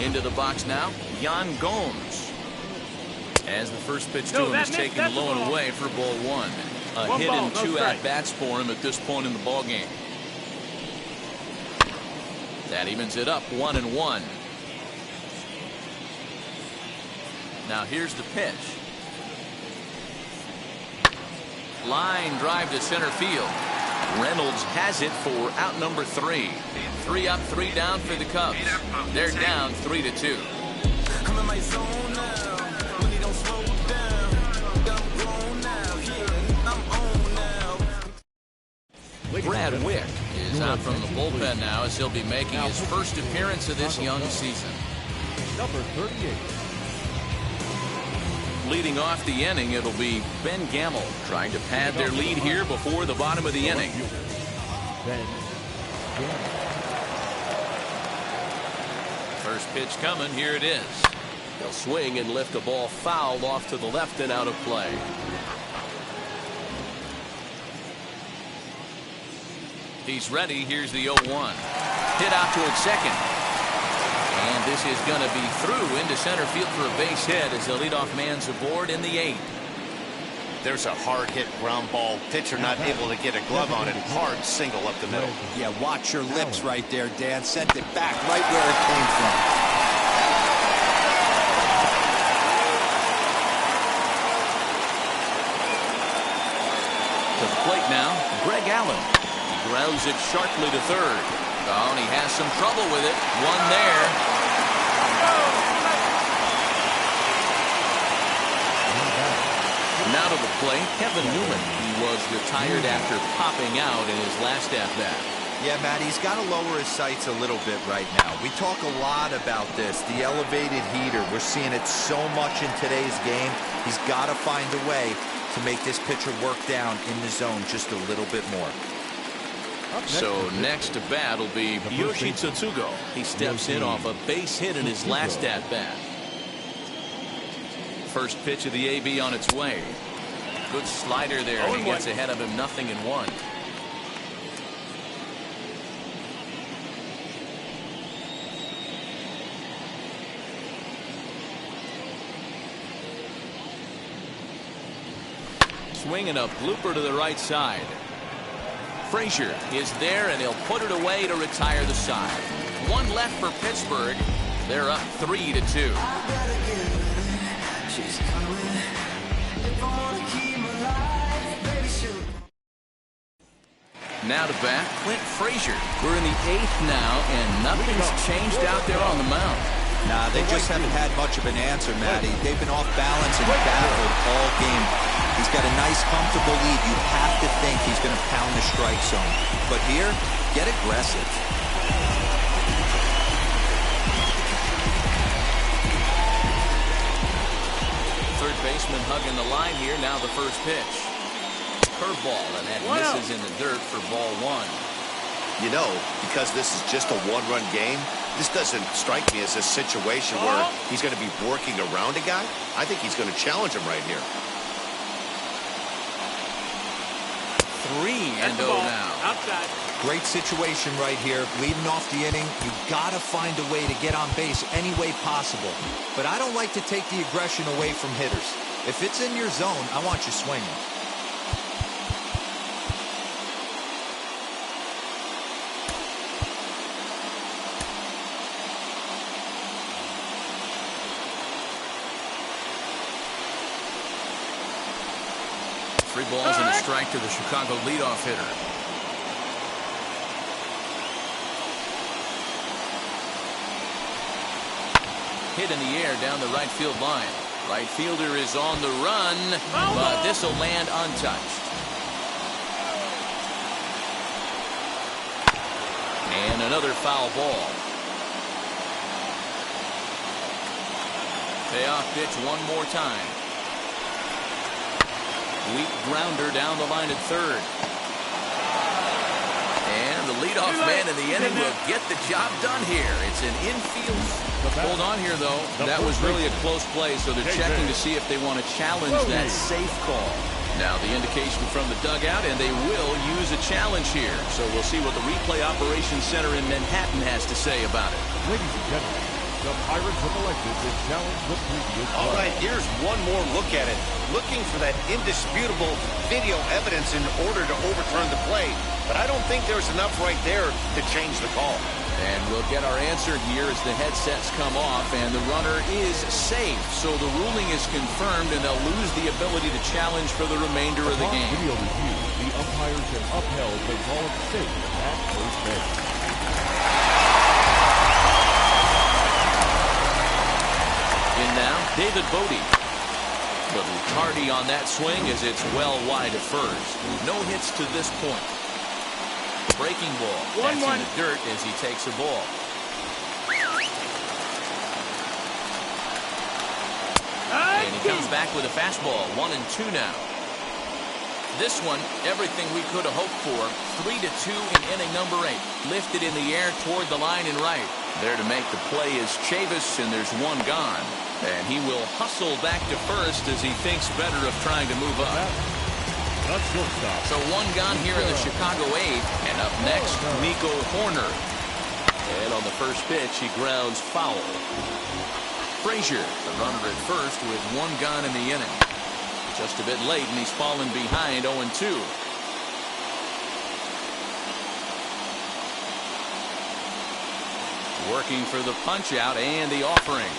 [SPEAKER 1] Into the box now, Yan Gomes. As the first pitch to him is taken low and away for ball 1. A hit and 2 at-bats for him at this point in the ball game. That evens it up 1-1. Now here's the pitch. Line drive to center field. Reynolds has it for out number 3. 3 up, 3 down for the Cubs. They're down 3-2. Brad Wick is out from the bullpen now as he'll be making his first appearance of this young season.
[SPEAKER 5] Number 38.
[SPEAKER 1] Leading off the inning, it'll be Ben Gamble trying to pad their lead here before the bottom of the inning.
[SPEAKER 5] Ben Gamble.
[SPEAKER 1] First pitch coming. Here it is. They'll swing and lift a ball fouled off to the left and out of play. He's ready. Here's the 0-1. Hit out towards second. And this is going to be through into center field for a base hit as the leadoff man's aboard in the 8th.
[SPEAKER 2] There's a hard hit ground ball. Pitcher not able to get a glove on it. Hard single up the middle.
[SPEAKER 3] Yeah, watch your lips right there, Dan. Sent it back right where it came from.
[SPEAKER 1] Greg Allen. He grounds it sharply to third. Oh, and he has some trouble with it. One there. Now to the plate, Kevin Newman. He was retired after popping out in his last at-bat.
[SPEAKER 3] Yeah, Matt, he's got to lower his sights a little bit right now. We talk a lot about this, the elevated heater. We're seeing it so much in today's game. He's got to find a way to make this pitcher work down in the zone just a little bit more.
[SPEAKER 1] So next to bat will be Yoshi Tsutsugo. He steps in off a base hit in his last at-bat. First pitch of the AB on its way. Good slider there. He gets ahead of him, 0-1. Swinging a blooper to the right side. Frazier is there, and he'll put it away to retire the side. One left for Pittsburgh. They're up 3-2. Now to bat, Clint Frazier. We're in the 8th now, and nothing's changed out there on the mound.
[SPEAKER 3] Nah, they just haven't had much of an answer, Matty. They've been off balance and baffled all game. He's got a nice, comfortable lead. You have to think he's going to pound the strike zone. But here, get aggressive.
[SPEAKER 1] Third baseman hugging the line here. Now the first pitch. Curveball, and that misses in the dirt for ball 1.
[SPEAKER 2] You know, because this is just a one-run game, this doesn't strike me as a situation where he's going to be working around a guy. I think he's going to challenge him right here.
[SPEAKER 1] 3-0 now.
[SPEAKER 4] Outside.
[SPEAKER 3] Great situation right here. Leading off the inning, you got to find a way to get on base any way possible. But I don't like to take the aggression away from hitters. If it's in your zone, I want you swinging.
[SPEAKER 1] Three balls and a strike to the Chicago leadoff hitter. Hit in the air down the right field line. Right fielder is on the run, but this will land untouched. And another foul ball. Payoff pitch one more time. Weak grounder down the line at third. And the leadoff man in the inning will get the job done here. It's an infield. Hold on here, though. That was really a close play, so they're checking to see if they want to challenge that safe call. Now the indication from the dugout, and they will use a challenge here. So we'll see what the replay operations center in Manhattan has to say about it.
[SPEAKER 5] Ladies and gentlemen, the Pirates have elected to challenge the previous play.
[SPEAKER 2] All right, here's one more look at it. Looking for that indisputable video evidence in order to overturn the play. But I don't think there's enough right there to change the call.
[SPEAKER 1] And we'll get our answer here as the headsets come off, and the runner is safe. So the ruling is confirmed, and they'll lose the ability to challenge for the remainder of the
[SPEAKER 5] Upon
[SPEAKER 1] game.
[SPEAKER 5] video review, the umpires have upheld the call of safe at first base.
[SPEAKER 1] In now, David Bodie. Little tardy on that swing as it's well wide of first. No hits to this point. Breaking ball. That's in the dirt as he takes a ball. And he comes back with a fastball. 1-2 now. This one, everything we could have hoped for. 3-2 in inning number 8. Lifted in the air toward the line and right. There to make the play is Chavis, and there's one gone. And he will hustle back to first as he thinks better of trying to move up. So one gone here in the Chicago 8th. And up next, Nico Horner. And on the first pitch, he grounds foul. Frazier, the runner at first with one gone in the inning. Just a bit late, and he's fallen behind 0-2. Working for the punch out and the offering.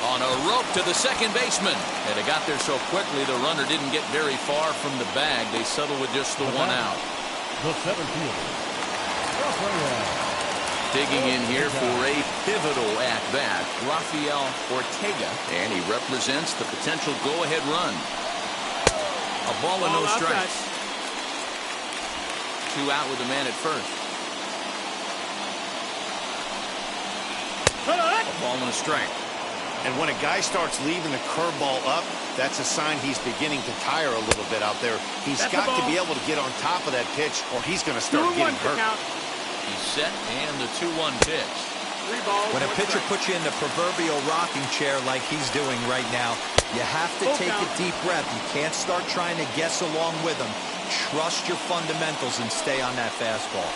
[SPEAKER 1] On a rope to the second baseman. And it got there so quickly the runner didn't get very far from the bag. They settled with just the one out.
[SPEAKER 5] The center fielder, Rafael.
[SPEAKER 1] Digging in here for a pivotal at-bat, Rafael Ortega, and he represents the potential go-ahead run. A ball and no strikes. 2 out with the man at first. A ball and a strike.
[SPEAKER 2] And when a guy starts leaving the curveball up, that's a sign he's beginning to tire a little bit out there. He's got to be able to get on top of that pitch, or he's going to start getting hurt.
[SPEAKER 1] He's set, and the 2-1 pitch.
[SPEAKER 3] When a pitcher puts you in the proverbial rocking chair like he's doing right now, you have to take a deep breath. You can't start trying to guess along with him. Trust your fundamentals and stay on that fastball.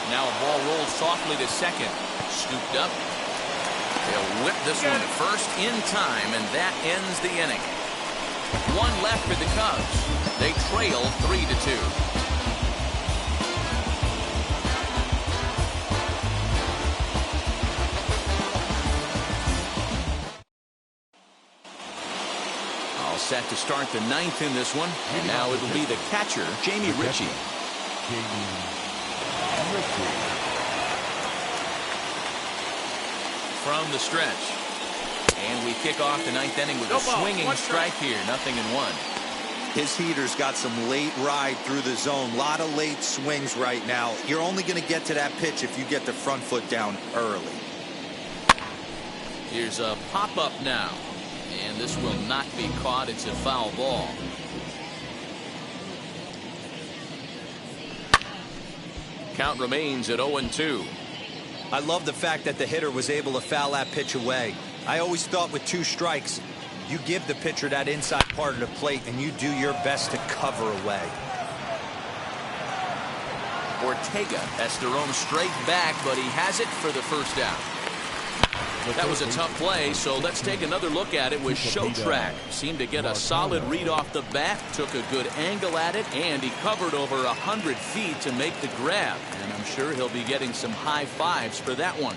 [SPEAKER 1] Now a ball rolls softly to second. Scooped up. They'll whip this one to first in time, and that ends the inning. 1 left for the Cubs. They trail 3-2. Set to start the 9th in this one, and now it'll be the catcher, Jamie Ritchie. From the stretch, and we kick off the 9th inning with a swinging strike here, 0-1.
[SPEAKER 3] His heater's got some late ride through the zone. A lot of late swings right now. You're only going to get to that pitch if you get the front foot down early.
[SPEAKER 1] Here's a pop-up now. And this will not be caught. It's a foul ball. Count remains at 0-2.
[SPEAKER 3] I love the fact that the hitter was able to foul that pitch away. I always thought with 2 strikes, you give the pitcher that inside part of the plate and you do your best to cover away.
[SPEAKER 1] Ortega has to roam straight back, but he has it for the first out. That was a tough play, so let's take another look at it with Showtrack. Seemed to get a solid read off the bat, took a good angle at it, and he covered over 100 feet to make the grab. And I'm sure he'll be getting some high fives for that one.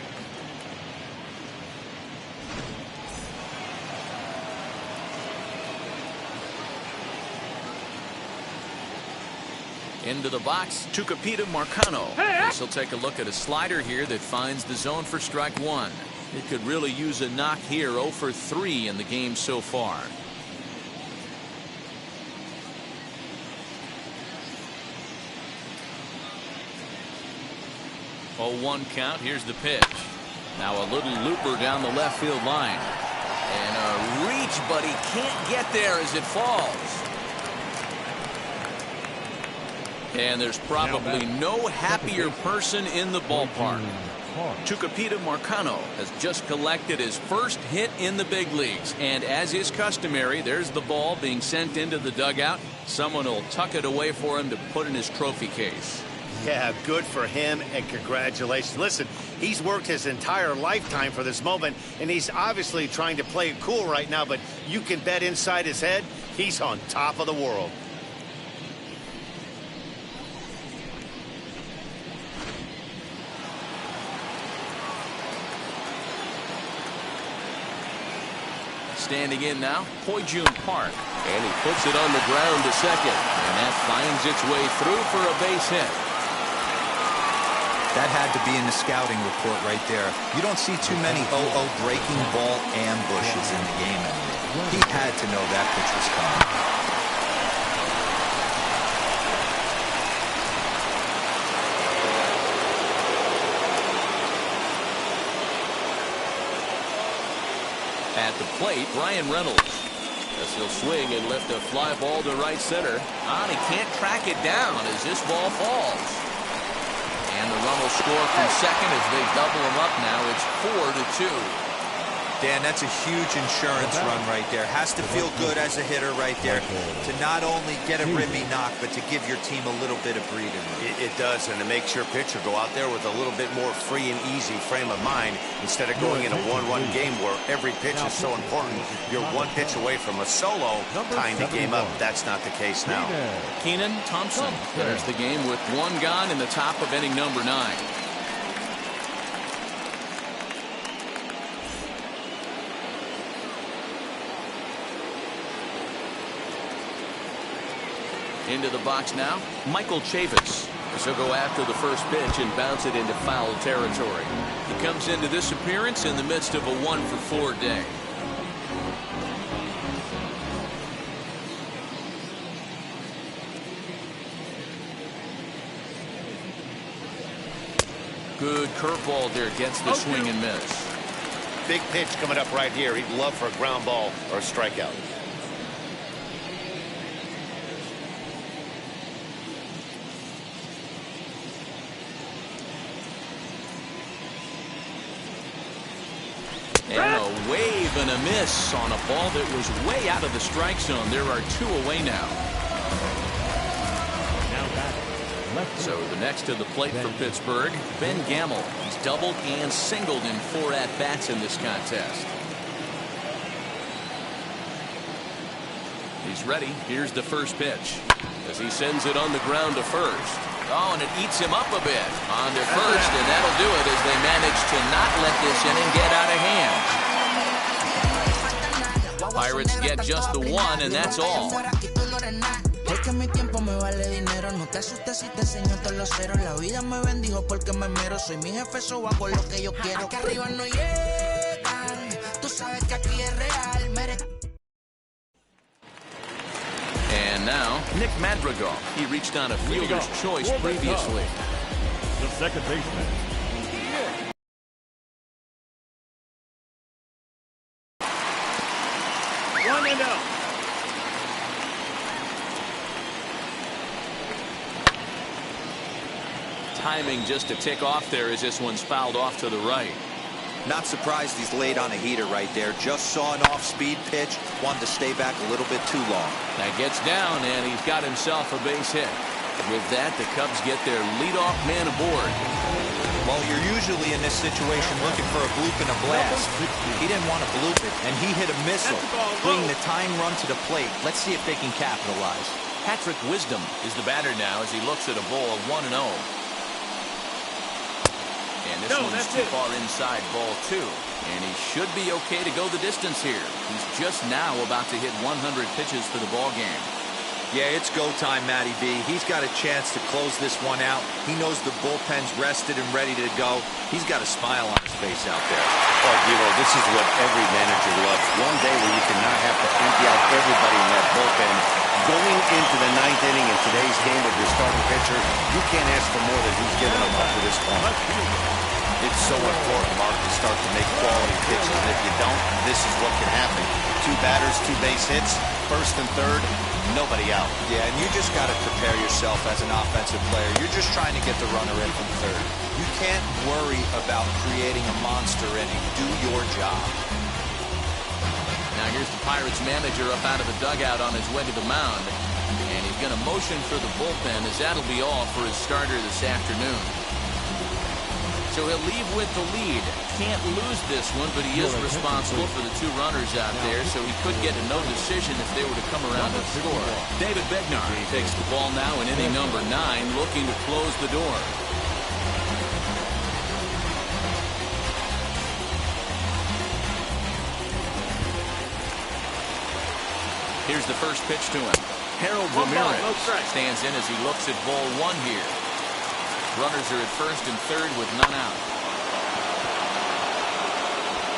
[SPEAKER 1] Into the box, Tyler Marcotte. This will take a look at a slider here that finds the zone for strike 1. It could really use a knock here. 0 for 3 in the game so far. Oh, 1 count. Here's the pitch. Now a little looper down the left field line. And a reach, but he can't get there as it falls. And there's probably no happier person in the ballpark. Tyler Marcotte has just collected his first hit in the big leagues. And as is customary, there's the ball being sent into the dugout. Someone will tuck it away for him to put in his trophy case.
[SPEAKER 2] Yeah, good for him, and congratulations. Listen, he's worked his entire lifetime for this moment, and he's obviously trying to play it cool right now, but you can bet inside his head, he's on top of the world.
[SPEAKER 1] Standing in now, Jun Park. And he puts it on the ground to second. And that finds its way through for a base hit.
[SPEAKER 3] That had to be in the scouting report right there. You don't see too many breaking ball ambushes in the game anymore. He had to know that pitch was coming.
[SPEAKER 1] At the plate, Brian Reynolds. As he'll swing and lift a fly ball to right center. And he can't track it down as this ball falls. And the run will score from second as they double him up now. It's 4-2.
[SPEAKER 3] Dan, that's a huge insurance run right there. Has to feel good as a hitter right there to not only get a ribby knock, but to give your team a little bit of breathing room.
[SPEAKER 2] It does, and it makes your pitcher go out there with a little bit more free and easy frame of mind instead of going in a one-run game where every pitch is so important. You're one pitch away from a solo, tying the game up. That's not the case now.
[SPEAKER 1] Keenan Thompson enters the game with 1 gone in the top of inning number 9. Into the box now, Michael Chavis. He'll go after the first pitch and bounce it into foul territory. He comes into this appearance in the midst of a 1-for-4 day. Good curveball there, gets the swing and miss.
[SPEAKER 2] Big pitch coming up right here. He'd love for a ground ball or a strikeout.
[SPEAKER 1] And a wave and a miss on a ball that was way out of the strike zone. There are 2 away now. So the next to the plate for Pittsburgh, Ben Gamel. He's doubled and singled in 4 at-bats in this contest. He's ready. Here's the first pitch as he sends it on the ground to first. Oh, and it eats him up a bit on their first, and that'll do it as they manage to not let this inning get out of hand. Pirates get just the 1, and that's all.
[SPEAKER 8] Porque mi tiempo me vale dinero. No te asustes si te enseño todos los ceros. La vida me bendijo porque me mero. Soy mi jefe, so hago lo que yo quiero. Aquí arriba no llegan. Tú sabes que aquí es real.
[SPEAKER 1] And now, Nick Madrigal. He reached on a fielder's choice previously.
[SPEAKER 5] The second baseman.
[SPEAKER 4] 1-0.
[SPEAKER 1] Timing just a tick off there as this one's fouled off to the right.
[SPEAKER 3] Not surprised he's laid on a heater right there. Just saw an off-speed pitch. Wanted to stay back a little bit too long.
[SPEAKER 1] That gets down, and he's got himself a base hit. With that, the Cubs get their leadoff man aboard.
[SPEAKER 3] Well, you're usually in this situation looking for a bloop and a blast. He didn't want to bloop it, and he hit a missile, bringing the tying run to the plate. Let's see if they can capitalize.
[SPEAKER 1] Patrick Wisdom is the batter now as he looks at a ball of 1-0. And this one's too far inside, ball 2. And he should be okay to go the distance here. He's just now about to hit 100 pitches for the ball game.
[SPEAKER 3] Yeah, it's go time, Matty B. He's got a chance to close this one out. He knows the bullpen's rested and ready to go. He's got a smile on his face out there.
[SPEAKER 2] Oh, Giro, this is what every manager loves. One day where you can not have to empty out everybody in that bullpen. Going into the 9th inning in today's game with your starting pitcher, you can't ask for more than he's given them up to this point. It's so important, Mark, to start to make quality pitches. And if you don't, this is what can happen. 2 batters, 2 base hits, first and third, nobody out.
[SPEAKER 3] Yeah, and you just got to prepare yourself as an offensive player. You're just trying to get the runner in from third. You can't worry about creating a monster inning. Do your job.
[SPEAKER 1] Now here's the Pirates manager up out of the dugout on his way to the mound. And he's going to motion for the bullpen as that'll be all for his starter this afternoon. So he'll leave with the lead. Can't lose this one, but he is responsible for the 2 runners out there, so he could get a no decision if they were to come around and score. David Bednar takes the ball now in inning number 9, looking to close the door. Here's the first pitch to him. Harold Ramirez stands in as he looks at ball 1 here. Runners are at first and third with none out.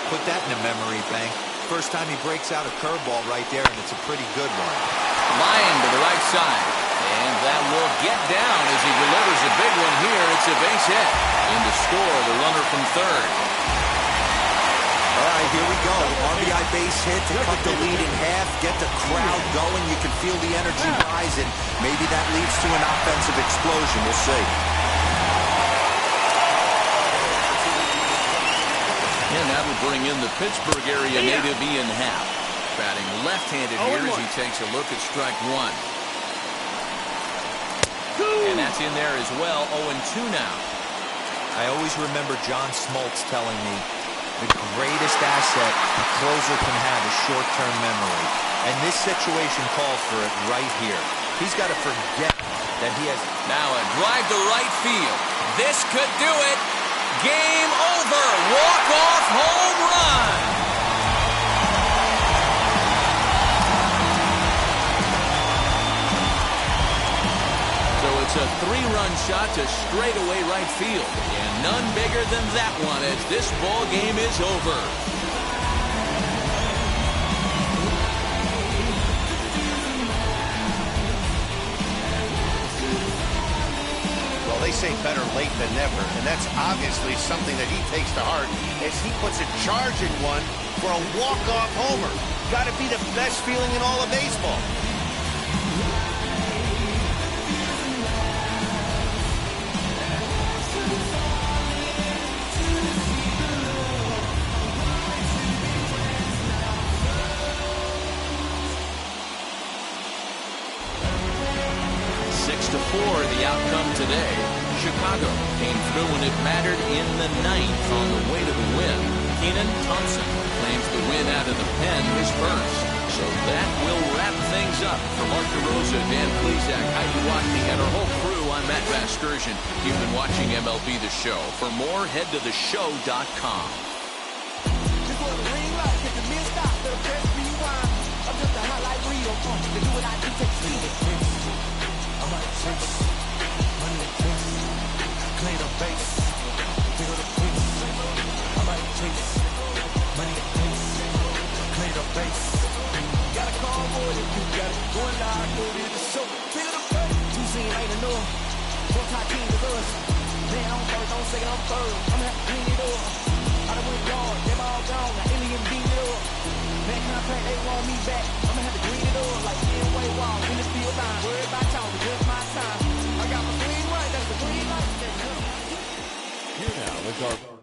[SPEAKER 3] Put that in a memory bank. First time he breaks out a curveball right there, and it's a pretty good one.
[SPEAKER 1] Line to the right side. And that will get down as he delivers a big one here. It's a base hit. And to score, the runner from third.
[SPEAKER 3] All right, here we go. RBI base hit to cut the lead in half, get the crowd going. You can feel the energy rising. Maybe that leads to an offensive explosion. We'll see.
[SPEAKER 1] And that will bring in the Pittsburgh area native Ian Happ. Batting left-handed here as he takes a look at strike 1. And that's in there as well. 0-2 now.
[SPEAKER 3] I always remember John Smoltz telling me the greatest asset a closer can have is short-term memory. And this situation calls for it right here. He's got to forget that he has...
[SPEAKER 1] Now a drive to right field. This could do it. Game over. Walk-off home run. a three-run shot to straightaway right field. And none bigger than that one as this ball game is over.
[SPEAKER 2] Well, they say better late than never, and that's obviously something that he takes to heart as he puts a charge in one for a walk-off homer. Got to be the best feeling in all of baseball.
[SPEAKER 1] The outcome today. Chicago came through when it mattered in the ninth on the way to the win. Keenan Thompson claims the win out of the pen his first. So that will wrap things up. For Mark DeRosa, Dan Plesac, Heidi Watney, and our whole crew, I'm Matt Vasgersian. You've been watching MLB The Show. For more, head to theshow.com.
[SPEAKER 6] Play the bass, feel the bass. I might chase money and pace. Play the bass. Got a call boy if you got it. Going live, go to the show. Feel the bass. Two scene ain't enough. Four top team is us. Man, I'm first, don't say I'm third. I'ma have to clean it up. I done went yard, them all gone. Now Alien beat it up. Man, contract, they want me back. I'ma have to clean it up like Way Wall in the field line. Worried about talking, just my time. I got my green right, that's the green light.
[SPEAKER 5] Here now is our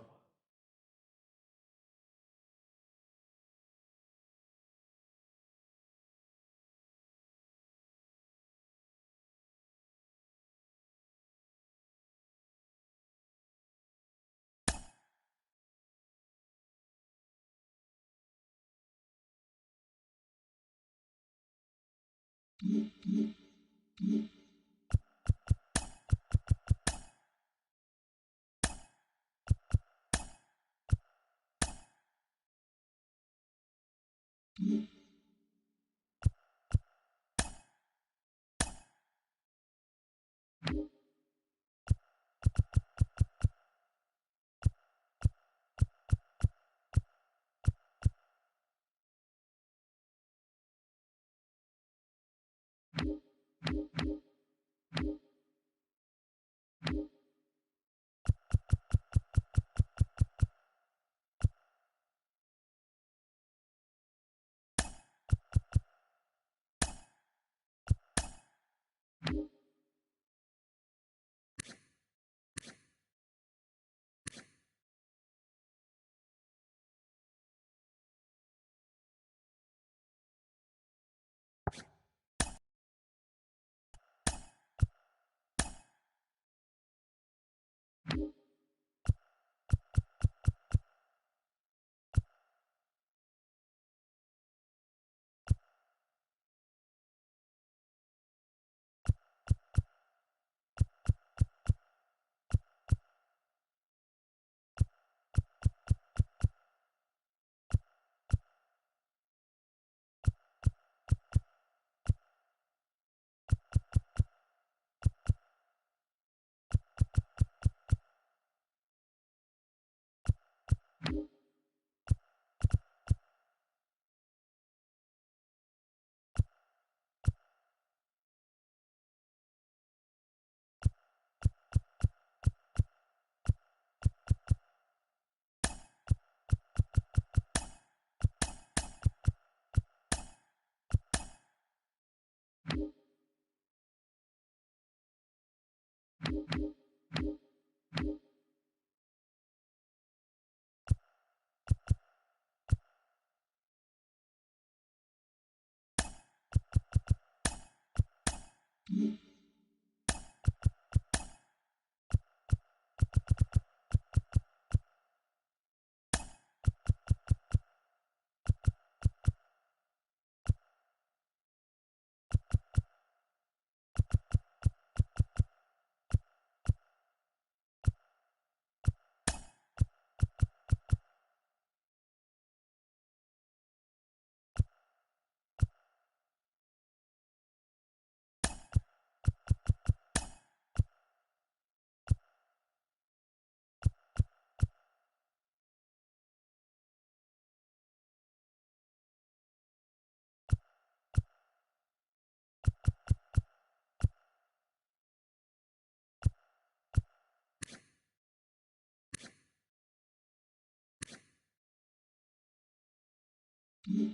[SPEAKER 5] Mm-hmm.